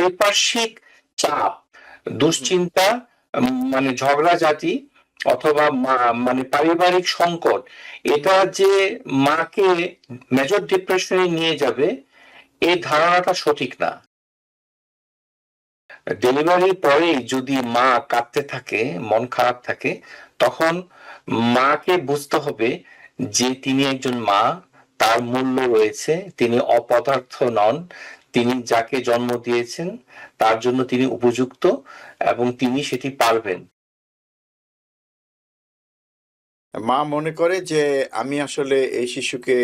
পারিপার্শ্বিক চাপ, দুশ্চিন্তা, মানে ঝগড়াঝাটি অথবা মানে পারিবারিক সংকট, এটা যে মাকে মেজর ডিপ্রেশনে নিয়ে যাবে এই ধারণাটা সঠিক না। ডেলিভারির পরেই যদি মা কাঁদতে থাকে, মন খারাপ থাকে, তখন মাকে বুঝতে হবে যে তিনি একজন মা, তার মূল্য রয়েছে, তিনি অপদার্থ নন, তিনি যাকে জন্ম দিয়েছেন তার জন্য তিনি উপযুক্ত এবং তিনি সেটি পারবেন। মা মনে করে যে আমি আসলে এই শিশুকে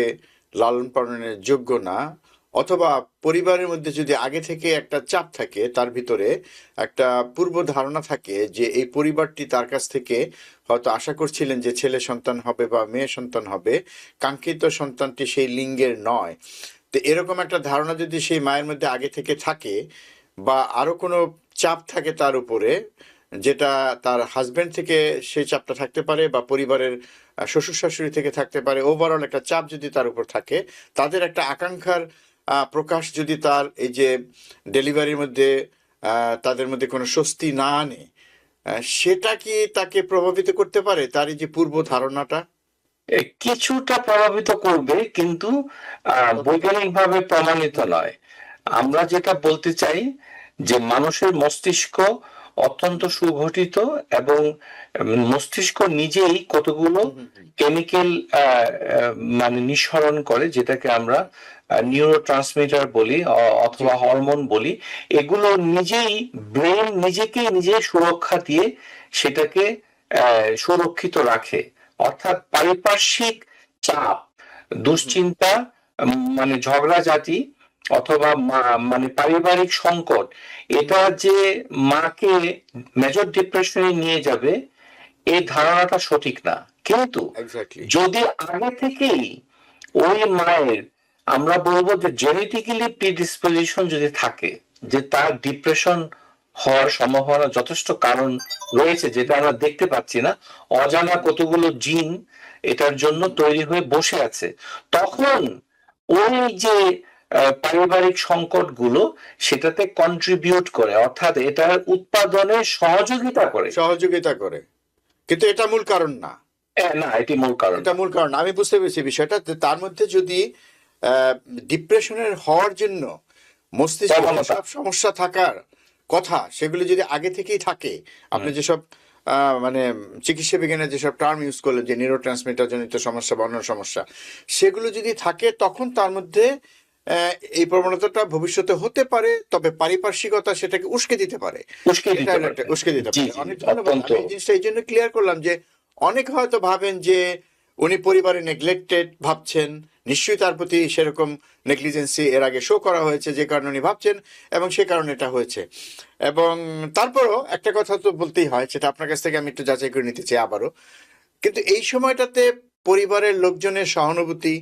লালন পালনের যোগ্য না, অথবা পরিবারের মধ্যে যদি আগে থেকে একটা চাপ থাকে, তার ভিতরে একটা পূর্ব ধারণা থাকে যে এই পরিবারটি তার কাছ থেকে হয়তো আশা করছিলেন যে ছেলে সন্তান হবে বা মেয়ে সন্তান হবে, কাঙ্ক্ষিত সন্তানটি সেই লিঙ্গের নয়। তো এরকম একটা ধারণা যদি সেই মায়ের মধ্যে আগে থেকে থাকে, বা আরো কোনো চাপ থাকে তার উপরে, যেটা তার হাজবেন্ড থেকে সেই চাপটা থাকতে পারে, বা পরিবারের শ্বশুর শাশুড়ি থেকে থাকতে পারে, ওভারঅল একটা চাপ যদি তার উপর থাকে, তাদের একটা আকাঙ্ক্ষার প্রকাশ যদি তার এই যে ডেলিভারির মধ্যে তাদের মধ্যে কোনো স্বস্তি না আনে, সেটা কি তাকে প্রভাবিত করতে পারে, তার এই যে পূর্ব ধারণাটা? কিছুটা প্রভাবিত করবে, কিন্তু বৈজ্ঞানিকভাবে প্রমাণিত নয়। আমরা যেটা বলতে চাই যে মানুষের মস্তিষ্ক অত্যন্ত সুগঠিত এবং মস্তিষ্ক নিজেই কতগুলো কেমিক্যাল মানে নিঃসরণ করে, যেটাকে আমরা নিউরো ট্রান্সমিটার বলি অথবা হরমোন বলি। এগুলো নিজেই ব্রেন নিজে সুরক্ষা দিয়ে সেটাকে সুরক্ষিত রাখে। অর্থাৎ পারিপার্শ্বিক চাপ, দুশ্চিন্তা, মানে ঝগড়াঝাটি অথবা মানে পারিবারিক সংকট, এটা যে মাকে মেজর ডিপ্রেশনে নিয়ে যাবে এই ধারণাটা সঠিক না। কিন্তু যদি আগে থেকেই ওই মায়ের, আমরা বলবো যে জেনেটিক্যালি প্রিডিসপোজিশন যদি থাকে, যে তার ডিপ্রেশন হওয়ার সম্ভাবনা যথেষ্ট কারণ রয়েছে, যেটা আমরা দেখতে পাচ্ছি না, অজানা কতগুলো জিন এটার জন্য তৈরি হয়ে বসে আছে, তখন ওই যে পারিবারিক সংকট গুলো সেটাতে কন্ট্রিবিউট করে, অর্থাৎ এটার উৎপাদনে সহযোগিতা করে। কিন্তু এটা মূল কারণ না। না, এটি মূল কারণ, এটা মূল কারণ। আমি বুঝতে পেরেছি বিষয়টা। তার মধ্যে যদি ডিপ্রেশনের হওয়ার জন্য মস্তিষ্কে সব সমস্যা থাকার কথা, সেগুলি যদি আগে থেকেই থাকে, আপনি যেসব মানে চিকিৎসা বিজ্ঞানের যেসব টার্ম ইউজ করলেন, যে নিউরো ট্রান্সমিটার জনিত সমস্যা বা অন্য সমস্যা, সেগুলো যদি থাকে, তখন তার মধ্যে এই প্রবণতাটা ভবিষ্যতে হতে পারে, তবে পারিপার্শ্বিকতা সেটাকে উস্কে দিতে পারে। অনেক ধন্যবাদ। আমি এই জিনিসটা এই জন্য ক্লিয়ার করলাম যে অনেকে হয়তো ভাবেন যে উনি পরিবারে নেগলেক্টেড ভাবছেন, নিশ্চয়ই তার প্রতি সেরকম নেগলিজেন্সি এর আগে শো করা হয়েছে, যে কারণে উনি ভাবছেন, এবং সে কারণে এটা হয়েছে। এবং তারপরও একটা কথা তো বলতেই হয়, সেটা আপনার কাছ থেকে আমি একটু যাচাই করে নিতে চাই আবারও। কিন্তু এই সময়টাতে পরিবারের লোকজনের সহানুভূতি,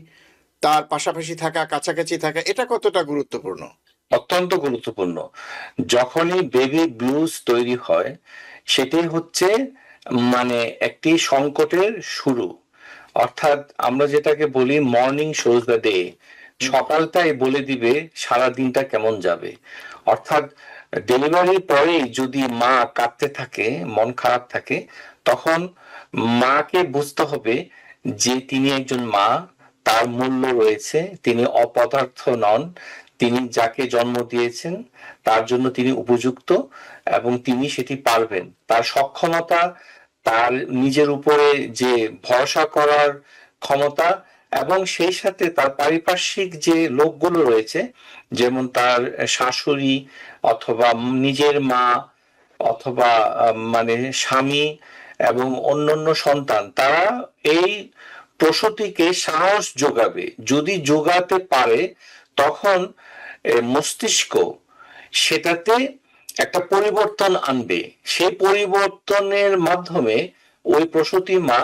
তার পাশাপাশি থাকা, কাছাকাছি থাকা, এটা কতটা গুরুত্বপূর্ণ? অত্যন্ত গুরুত্বপূর্ণ। যখনই বেবি ব্লুজ তৈরি হয়, সেটাই হচ্ছে মানে একটি সংকটের শুরু। অর্থাৎ আমরা যেটাকে বলি মর্নিং শোজ দ্য ডে, সকালটাই বলে দিবে সারা দিনটা কেমন যাবে। অর্থাৎ ডেলিভারির পরেই যদি মা কাঁদতে থাকে, মন খারাপ থাকে, তখন মাকে বুঝতে হবে যে তিনি একজন মা, তার মূল্য রয়েছে, তিনি অপদার্থ নন, তিনি যাকে জন্ম দিয়েছেন তার জন্য তিনি উপযুক্ত এবং তিনি সেটি পারবেন। তার সক্ষমতা, তার নিজের উপরে যে ভরসা করার ক্ষমতা, এবং সেই সাথে তার পারিপার্শ্বিক যে লোকগুলো রয়েছে, যেমন তার শাশুড়ি অথবা নিজের মা অথবা মানে স্বামী এবং অন্যান্য সন্তান, তারা এই প্রসূতিকে সাহস যোগাবে। যদি যোগাতে পারে, তখন মস্তিষ্ক সেটাতে একটা পরিবর্তন আনবে। সেই পরিবর্তনের মাধ্যমে ওই প্রসূতি মা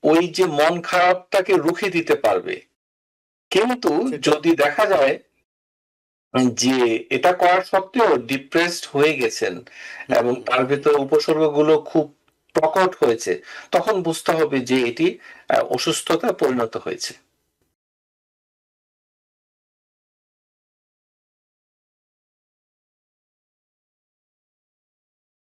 ওই যে মন খারাপটাকে রুখে দিতে পারবে। কিন্তু যদি দেখা যায় যে এটা করার সত্ত্বেও ডিপ্রেসড হয়ে গেছেন এবং তার ভেতর উপসর্গগুলো খুব প্রকট হয়েছে, তখন বুঝতে হবে যে এটি অসুস্থতা পরিণত হয়েছে।